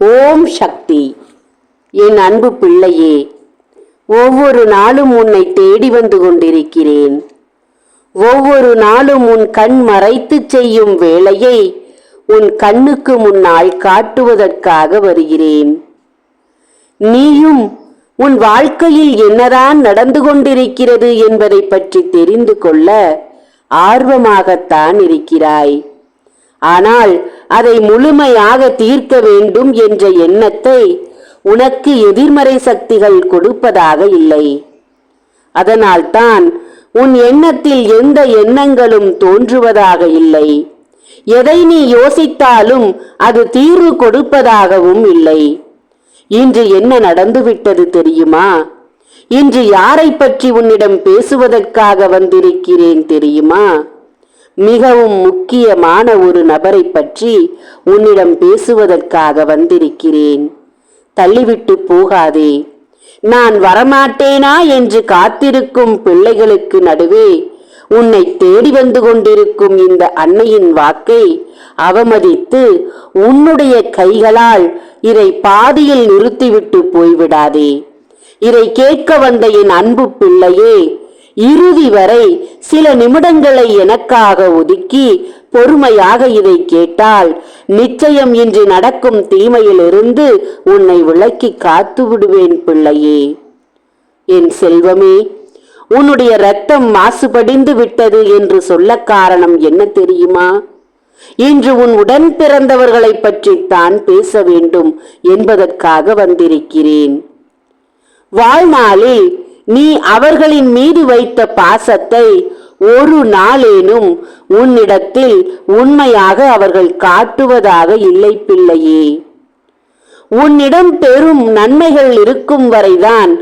ஓம் சக்தி. என் அன்பு பிள்ளையே, ஒவ்வொரு நாளும் உன்னை தேடி வந்து கொண்டிருக்கிறேன். ஒவ்வொரு நாளும் உன் கண் மறைத்து செய்யும் வேளையை உன் கண்ணுக்கு முன்னால் காட்டுவதற்காக வருகிறேன். நீயும் உன் வாழ்க்கையில் என்னதான் நடந்து கொண்டிருக்கிறது என்பதை பற்றி தெரிந்து கொள்ள ஆர்வமாகத்தான் இருக்கிறாய். ஆனால் அதை முழுமையாக தீர்க்க வேண்டும் என்ற எண்ணத்தை உனக்கு எதிர்மறை சக்திகள் கொடுப்பதாக இல்லை. அதனால்தான் உன் எண்ணத்தில் எந்த எண்ணங்களும் தோன்றுவதாக இல்லை. எதை நீ யோசித்தாலும் அது தீர்வு கொடுப்பதாகவும் இல்லை. இன்று என்ன நடந்துவிட்டது தெரியுமா? இன்று யாரை பற்றி உன்னிடம் பேசுவதற்காக வந்திருக்கிறேன் தெரியுமா? மிகவும் முக்கியமான ஒரு நபரை பற்றி உன்னிடம் பேசுவதற்காக வந்திருக்கிறேன். தள்ளிவிட்டு போகாதே. நான் வரமாட்டேனா என்று காத்திருக்கும் பிள்ளைகளுக்கு நடுவே உன்னை தேடி வந்து கொண்டிருக்கும் இந்த அன்னையின் வாக்கை அவமதித்து உன்னுடைய கைகளால் இதை பாதியில் நிறுத்திவிட்டு போய்விடாதே. இதை கேட்க வந்த என் அன்பு பிள்ளையே, இறுதி வரை சில நிமிடங்களை எனக்காக ஒதுக்கி பொறுமையாக இதை கேட்டால் நிச்சயம் இன்று நடக்கும் தீமையிலிருந்து உன்னை விலக்கி காத்து விடுவேன் பிள்ளையே. என் செல்வமே, உன்னுடைய இரத்தம் மாசுபடிந்து விட்டது என்று சொல்ல காரணம் என்ன தெரியுமா? இன்று உன் உடன் பிறந்தவர்களை பற்றித்தான் பேச வேண்டும் என்பதற்காக வந்திருக்கிறேன். வாழ்நாளில் நீ அவர்களின் மீது வைத்த பாசத்தை ஒரு நாளேனும் உன்னிடத்தில் உண்மையாக அவர்கள் காட்டுவதாக இல்லை பிள்ளையே. உன்னிடம் பெரும் நன்மைகள் இருக்கும் வரைதான்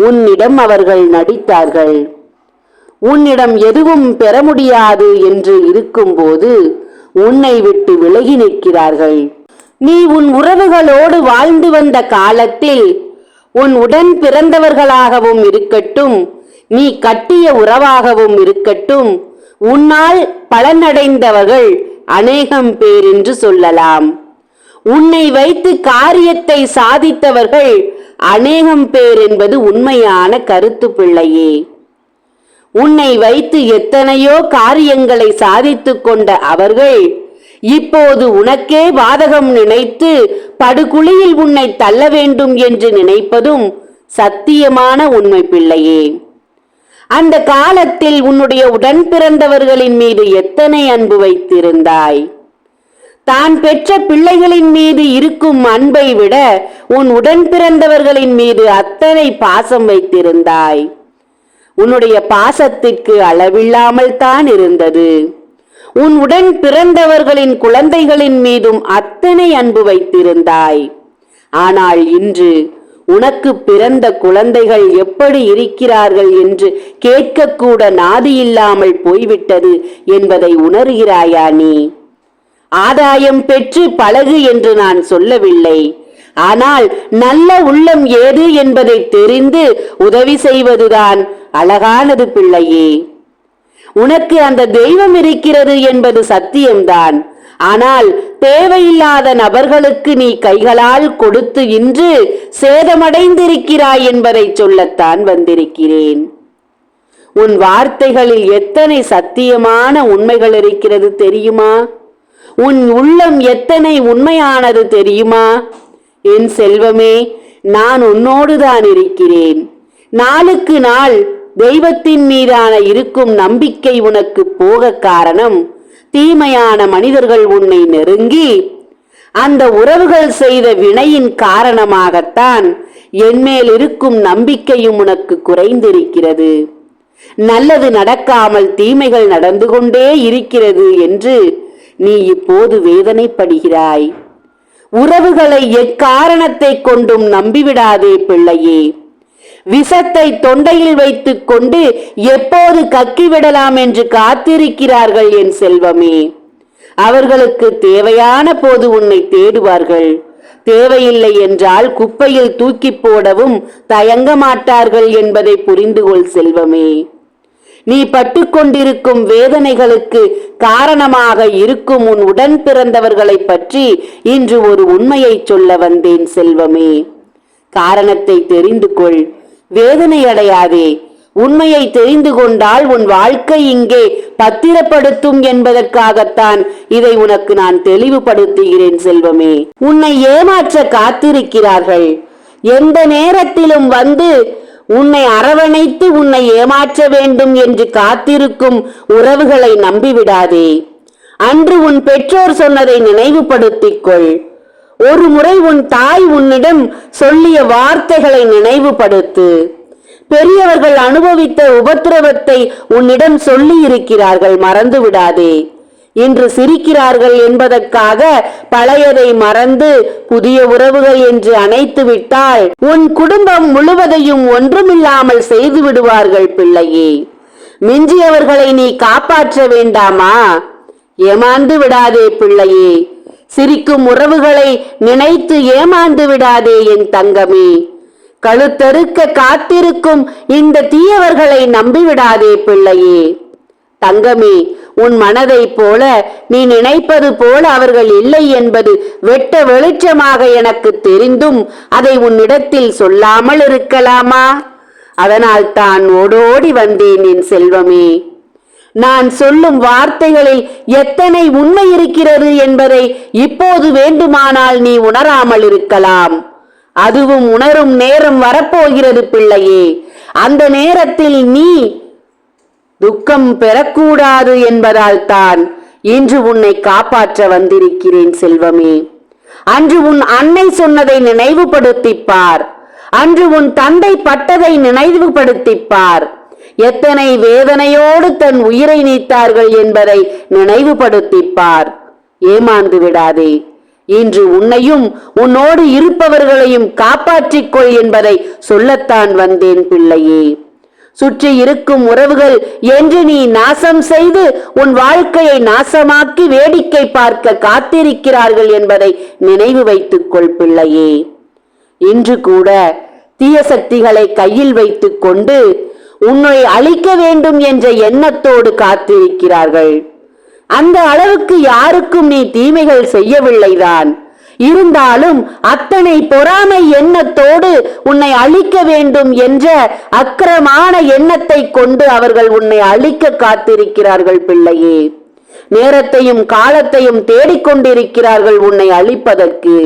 உன்னிடம் அவர்கள் நடித்தார்கள். உன்னிடம் எதுவும் பெற முடியாது என்று இருக்கும்போது உன்னை விட்டு விலகி நிற்கிறார்கள். நீ உன் உறவுகளோடு வாழ்ந்து வந்த காலத்தில் உன் உடன் பிறந்தவர்களாகவும் இருக்கட்டும், நீ கட்டிய உறவாகவும் இருக்கட்டும், உன்னால் பலனடைந்தவர்கள் அநேகம் பேர் என்று சொல்லலாம். உன்னை வைத்து காரியத்தை சாதித்தவர்கள் அநேகம் பேர் என்பது உண்மையான கருத்து பிள்ளையே. உன்னை வைத்து எத்தனையோ காரியங்களை சாதித்துக் கொண்ட அவர்கள் இப்போது உனக்கே பாதகம் நினைத்து படுகுழியில் உன்னை தள்ள வேண்டும் என்று நினைப்பதும் சத்தியமான உண்மை பிள்ளையே. அந்த காலத்தில் உன்னுடைய உடன் பிறந்தவர்களின் மீது எத்தனை அன்பு வைத்திருந்தாய்? தான் பெற்ற பிள்ளைகளின் மீது இருக்கும் அன்பை விட உன் உடன் பிறந்தவர்களின் மீது அத்தனை பாசம் வைத்திருந்தாய். உன்னுடைய பாசத்திற்கு அளவில்லாமல் தான் இருந்தது. உன் உடன் பிறந்தவர்களின் குழந்தைகளின் மீதும் அத்தனை அன்பு வைத்திருந்தாய். ஆனால் இன்று உனக்கு பிறந்த குழந்தைகள் எப்படி இருக்கிறார்கள் என்று கேட்கக்கூட நாதி இல்லாமல் போய்விட்டது என்பதை உணர்கிறாயா நீ? ஆதாயம் பெற்று பழகு என்று நான் சொல்லவில்லை. ஆனால் நல்ல உள்ளம் ஏது என்பதை தெரிந்து உதவி செய்வதுதான் அழகானது பிள்ளையே. உனக்கு அந்த தெய்வம் இருக்கிறது என்பது சத்தியம்தான். ஆனால் தேவையில்லாத நபர்களுக்கு நீ கைகளால் கொடுத்து இன்று சேதமடைந்திருக்கிறாய் என்பதை சொல்லத்தான் வந்திருக்கிறேன். உன் வார்த்தைகளில் எத்தனை சத்தியமான உண்மைகள் இருக்கிறது தெரியுமா? உன் உள்ளம் எத்தனை உண்மையானது தெரியுமா? என் செல்வமே, நான் உன்னோடுதான் இருக்கிறேன். நாளுக்கு நாள் தெய்வத்தின் மீதான இருக்கும் நம்பிக்கை உனக்கு போக காரணம் தீமையான மனிதர்கள் உன்னை நெருங்கி அந்த உறவுகள் செய்த வினையின் காரணமாகத்தான் என்மேல் இருக்கும் நம்பிக்கையும் உனக்கு குறைந்திருக்கிறது. நல்லது நடக்காமல் தீமைகள் நடந்து கொண்டே இருக்கிறது என்று நீ இப்போது வேதனைப்படுகிறாய். உறவுகளை எக்காரணத்தை கொண்டும் நம்பிவிடாதே பிள்ளையே. விஷத்தை தொண்டையில் வைத்துக் கொண்டு எப்போது கக்கிவிடலாம் என்று காத்திருக்கிறார்கள் என் செல்வமே. அவர்களுக்கு தேவையான போது உன்னை தேடுவார்கள். தேவையில்லை என்றால் குப்பையில் தூக்கி போடவும் தயங்க மாட்டார்கள் என்பதை புரிந்து கொள் செல்வமே. நீ பட்டுக்கொண்டிருக்கும் வேதனைகளுக்கு காரணமாக இருக்கும் உன் உடன் பிறந்தவர்களை பற்றி இன்று ஒரு உண்மையை சொல்ல வந்தேன் செல்வமே. காரணத்தை தெரிந்து கொள், வேதனை அடையாதே. உண்மையை தெரிந்து கொண்டால் உன் வாழ்க்கை இங்கே பத்திரப்படுத்தும் என்பதற்காகத்தான் இதை உனக்கு நான் தெளிவுபடுத்துகிறேன் செல்வமே. உன்னை ஏமாற்ற காத்திருக்கிறார்கள். எந்த நேரத்திலும் வந்து உன்னை அரவணைத்து உன்னை ஏமாற்ற வேண்டும் என்று காத்திருக்கும் உறவுகளை நம்பிவிடாதே. அன்று உன் பெற்றோர் சொன்னதை நினைவுபடுத்திக் கொள். ஒரு முறை உன் தாய் உன்னிடம் சொல்லிய வார்த்தைகளை நினைவுபடுத்து. பெரியவர்கள் அனுபவித்த உபத்திரவத்தை உன்னிடம் சொல்லி இருக்கிறார்கள், மறந்து விடாதே. இன்று சிரிக்கிறார்கள் என்பதற்காக பழையதை மறந்து புதிய உறவுகள் என்று அணைத்து விட்டால் உன் குடும்பம் முழுவதையும் ஒன்றுமில்லாமல் செய்து விடுவார்கள் பிள்ளையே. மிஞ்சியவர்களை நீ காப்பாற்ற வேண்டாமா? ஏமாந்து விடாதே பிள்ளையே. சிரிக்கும் உறவுகளை நினைத்து ஏமாந்து விடாதே என் தங்கமே. கழுத்தறுக்க காத்திருக்கும் இந்த தீயவர்களை நம்பிவிடாதே பிள்ளையே. தங்கமே, உன் மனதை போல நீ நினைப்பது போல அவர்கள் இல்லை என்பது வெட்ட வெளிச்சமாக எனக்கு தெரிந்தும் அதை உன்னிடத்தில் சொல்லாமல் இருக்கலாமா? அதனால் தான் ஓடோடி வந்தேன் என் செல்வமே. நான் சொல்லும் வார்த்தைகளில் எத்தனை உண்மை இருக்கிறது என்பதை இப்போது வேண்டுமானால் நீ உணராமல் இருக்கலாம். அதுவும் உணரும் நேரம் வரப்போகிறது பிள்ளையே. அந்த நேரத்தில் நீ துக்கம் பெறக்கூடாது என்பதால் தான் இன்று உன்னை காப்பாற்ற வந்திருக்கிறேன் செல்வமே. அன்று உன் அன்னை சொன்னதை நினைவுபடுத்திப்பார். அன்று உன் தந்தை பட்டதை நினைவுபடுத்திப்பார். எத்தனை வேதனையோடு தன் உயிரை நீத்தார்கள் என்பதை நினைவுபடுத்திப்பார். ஏமாந்து விடாதே. இன்று உன்னையும் உன்னோடு இருப்பவர்களையும் காப்பாற்றிக் கொள் என்பதை சொல்லத்தான் வந்தேன் பிள்ளையே. சுற்றி இருக்கும் உறவுகள் என்று நீ நாசம் செய்து உன் வாழ்க்கையை நாசமாக்கி வேடிக்கை பார்க்க காத்திருக்கிறார்கள் என்பதை நினைவு வைத்துக் கொள் பிள்ளையே. இன்று கூட தீய சக்திகளை கையில் வைத்துக் கொண்டு உன்னை அழிக்க வேண்டும் என்ற எண்ணத்தோடு காத்திருக்கிறார்கள். அந்த அளவுக்கு யாருக்கும் நீ தீமைகள் செய்யவில்லைதான். இருந்தாலும் அத்தனை பொறாமை எண்ணத்தோடு உன்னை அழிக்க வேண்டும் என்ற அக்கிரமான எண்ணத்தை கொண்டு அவர்கள் உன்னை அழிக்க காத்திருக்கிறார்கள் பிள்ளையே. நேரத்தையும் காலத்தையும் தேடிக்கொண்டிருக்கிறார்கள் உன்னை அழிப்பதற்கு.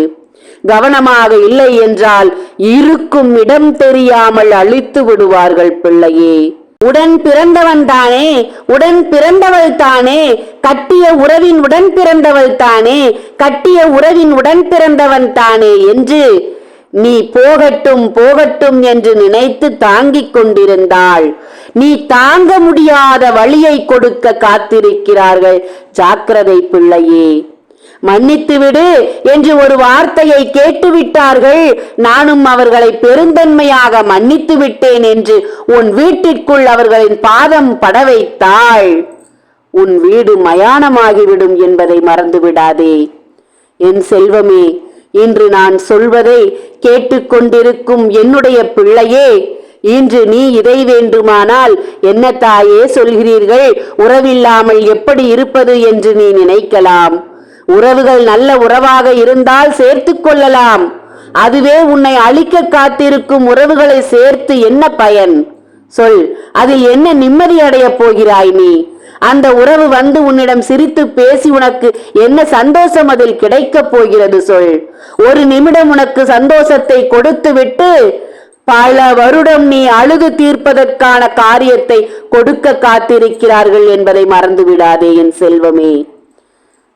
கவனமாக இல்லை என்றால் இருக்கும் இடம் தெரியாமல் அழித்து விடுவார்கள் பிள்ளையே. உடன் பிறந்தவன் தானே, உடன் பிறந்தவள் தானே, கட்டிய உறவின் உடன் பிறந்தவள் தானே, கட்டிய உறவின் உடன் பிறந்தவன் தானே என்று நீ போகட்டும் போகட்டும் என்று நினைத்து தாங்கிக் கொண்டிருந்தாள். நீ தாங்க முடியாத வழியை கொடுக்க காத்திருக்கிறார்கள். ஜாக்கிரதை பிள்ளையே. மன்னித்து விடு என்று ஒரு வார்த்தையை கேட்டுவிட்டார்கள். நானும் அவர்களை பெருந்தன்மையாக மன்னித்து விட்டேன் என்று உன் வீட்டிற்குள் அவர்களின் பாதம் பட வைத்தாள். உன் வீடு மயானமாகிவிடும் என்பதை மறந்து விடாதே என் செல்வமே. இன்று நான் சொல்வதை கேட்டுக்கொண்டிருக்கும் என்னுடைய பிள்ளையே, இன்று நீ இதை வேண்டுமானால் என்ன தாயே சொல்கிறீர்கள், உறவில்லாமல் எப்படி இருப்பது என்று நீ நினைக்கலாம். உறவுகள் நல்ல உறவாக இருந்தால் சேர்த்து கொள்ளலாம். அதுவே உன்னை அழிக்க காத்திருக்கும் உறவுகளை சேர்த்து என்ன பயன்? சொல், அதில் என்ன நிம்மதி அடைய போகிறாய் நீ? அந்த உறவு வந்து உன்னிடம் சிரித்து பேசி உனக்கு என்ன சந்தோஷம் அதில் கிடைக்கப் போகிறது? சொல். ஒரு நிமிடம் உனக்கு சந்தோஷத்தை கொடுத்து விட்டு பல வருடம் நீ அழுது தீர்ப்பதற்கான காரியத்தை கொடுக்க காத்திருக்கிறார்கள் என்பதை மறந்து விடாதே என் செல்வமே.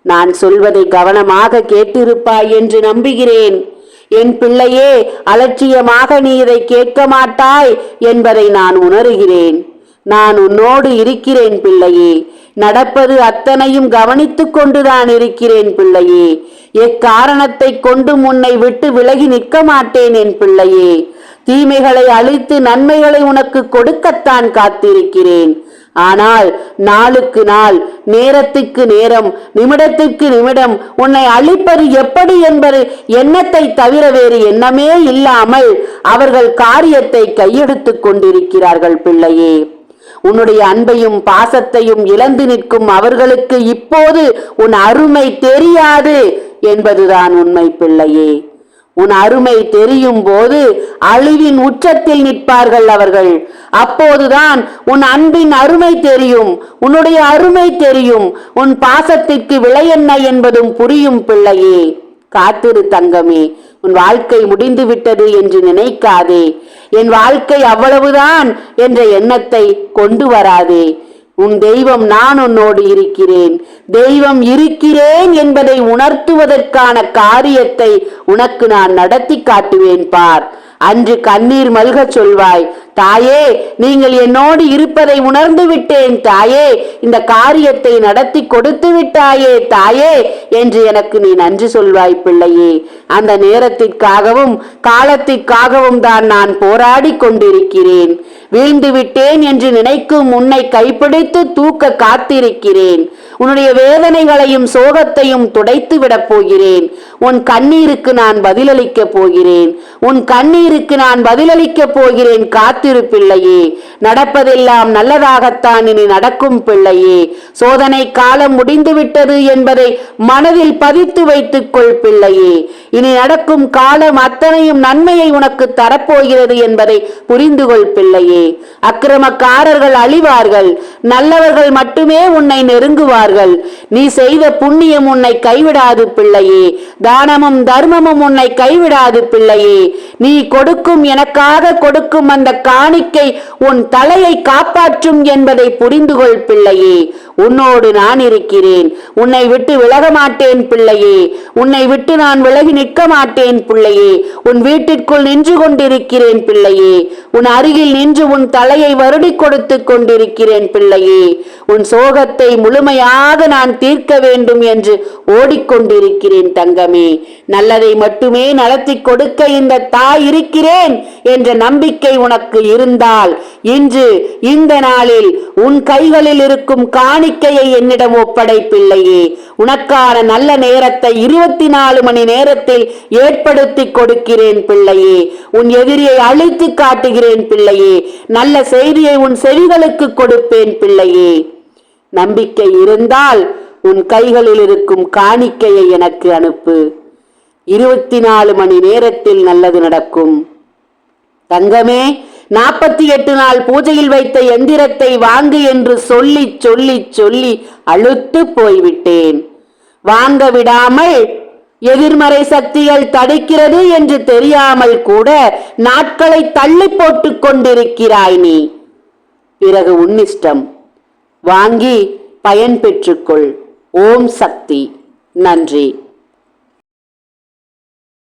நான் சொல்வதை கவனமாக கேட்டிருப்பாய் என்று நம்புகிறேன். என் பிள்ளையே, அலட்சியமாக நீ இதை கேட்க மாட்டாய் என்பதை நான் உணர்கிறேன். நான் உன்னோடு இருக்கிறேன் பிள்ளையே. நடப்பது அத்தனையும் கவனித்துக் கொண்டுதான் இருக்கிறேன் பிள்ளையே. எக்காரணத்தை கொண்டு உன்னை விட்டு விலகி நிற்க மாட்டேன் என் பிள்ளையே. தீமைகளை அழித்து நன்மைகளை உனக்கு கொடுக்கத்தான் காத்திருக்கிறேன். ஆனால் நாளுக்கு நாள், நேரத்துக்கு நேரம், நிமிடத்துக்கு நிமிடம் உன்னை அழிப்பது எப்படி என்பது எண்ணத்தை தவிர வேறு எண்ணமே இல்லாமல் அவர்கள் காரியத்தை கையெடுத்துக் கொண்டிருக்கிறார்கள் பிள்ளையே. உன்னுடைய அன்பையும் பாசத்தையும் இழந்து நிற்கும் அவர்களுக்கு இப்போது உன் அருமை தெரியாது என்பதுதான் உண்மை பிள்ளையே. உன் அருமை தெரியும் போது அழிவின் உச்சத்தில் நிற்பார்கள் அவர்கள். அப்போதுதான் உன் அன்பின் அருமை தெரியும், உன்னுடைய அருமை தெரியும், உன் பாசத்திற்கு விலை என்ன என்பதும் புரியும் பிள்ளையே. காத்திரு தங்கமே. உன் வாழ்க்கை முடிந்து விட்டது என்று நினைக்காதே. என் வாழ்க்கை அவ்வளவுதான் என்ற எண்ணத்தை கொண்டு வராதே. உன் தெய்வம் நான் உன்னோடு இருக்கிறேன். தெய்வம் இருக்கிறேன் என்பதை உணர்த்துவதற்கான காரியத்தை உனக்கு நான் நடத்தி காட்டுவேன் பார். அன்று கண்ணீர் மல்க சொல்வாய், தாயே நீங்கள் என்னோடு இருப்பதை உணர்ந்து விட்டேன் தாயே, இந்த காரியத்தை நடத்தி கொடுத்து விட்டாயே தாயே என்று எனக்கு நீ நன்றி சொல்வாய் பிள்ளையே. அந்த நேரத்திற்காகவும் காலத்திற்காகவும் தான் நான் போராடி கொண்டிருக்கிறேன். வீழ்ந்து விட்டேன் என்று நினைக்கும் உன்னை கைப்பிடித்து தூக்க காத்திருக்கிறேன். உன்னுடைய வேதனைகளையும் சோகத்தையும் துடைத்து விடப் போகிறேன். உன் கண்ணீருக்கு நான் பதிலளிக்க போகிறேன். உன் கண்ணீருக்கு நான் பதிலளிக்க போகிறேன். காத்திரு பிள்ளையே. நடப்பதெல்லாம் நல்லதாகத்தான் இனி நடக்கும் பிள்ளையே. சோதனை காலம் முடிந்து விட்டது என்பதை மனதில் பதித்து வைத்துக் கொள் பிள்ளையே. இனி நடக்கும் காலம் அத்தனையும் நன்மையை உனக்கு தரப்போகிறது என்பதை புரிந்து கொள் பிள்ளையே. அக்கிரமக்காரர்கள் அழிவார்கள், நல்லவர்கள் மட்டுமே உன்னை நெருங்குவார்கள். நீ செய்த புண்ணியம் உன்னை கைவிடாது பிள்ளையே. தானமும் தர்மமும் உன்னை கைவிடாது பிள்ளையே. நீ கொடுக்கும், எனக்காக கொடுக்கும் அந்த காணிக்கை உன் தலையை காப்பாற்றும் என்பதை புரிந்து கொள் பிள்ளையே. உன்னோடு நான் இருக்கிறேன். உன்னை விட்டு விலக மாட்டேன் பிள்ளையே. உன்னை விட்டு நான் விலகி நிற்க மாட்டேன் பிள்ளையே. உன் வீட்டிற்குள் நின்று கொண்டிருக்கிறேன் பிள்ளையே. உன் அருகில் நின்று உன் தலையை வருடி கொடுத்து கொண்டிருக்கிறேன் பிள்ளையே. உன் சோகத்தை முழுமையாக நான் தீர்க்க வேண்டும் என்று ஓடிக்கொண்டிருக்கிறேன் தங்கமே. நல்லதை மட்டுமே நடத்தி கொடுக்க இந்த தாய் இருக்கிறேன் என்ற நம்பிக்கை உனக்கு இருந்தால் இன்று இந்த நாளில் உன் கைகளில் இருக்கும் காணிக்கையை என்னிடம் ஒப்படை பிள்ளையே. உனக்கான நல்ல நேரத்தை 24 மணி நேரத்தில் ஏற்படுத்தி கொடுக்கிறேன் பிள்ளையே. உன் எதிரியை அழித்து காட்டுகிறேன் பிள்ளையே. நல்ல செய்தியை உன் செவிகளுக்கு கொடுப்பேன் பிள்ளையே. நம்பிக்கை இருந்தால் உன் கைகளில் இருக்கும் காணிக்கையை எனக்கு அனுப்பு. 24 மணி நேரத்தில் நல்லது நடக்கும் தங்கமே. 48 நாள் பூஜையில் வைத்த எந்திரத்தை வாங்கு என்று சொல்லி சொல்லி சொல்லி அழுத்து போய்விட்டேன். வாங்க விடாமல் எதிர்மறை சக்திகள் தடுக்கிறது என்று தெரியாமல் கூட நாட்களை தள்ளி போட்டுக் கொண்டிருக்கிறாய் நீ. பிறகு உன்னிஷ்டம். வாங்கி பயன் பெற்றுக்கொள். ஓம் சக்தி. நன்றி.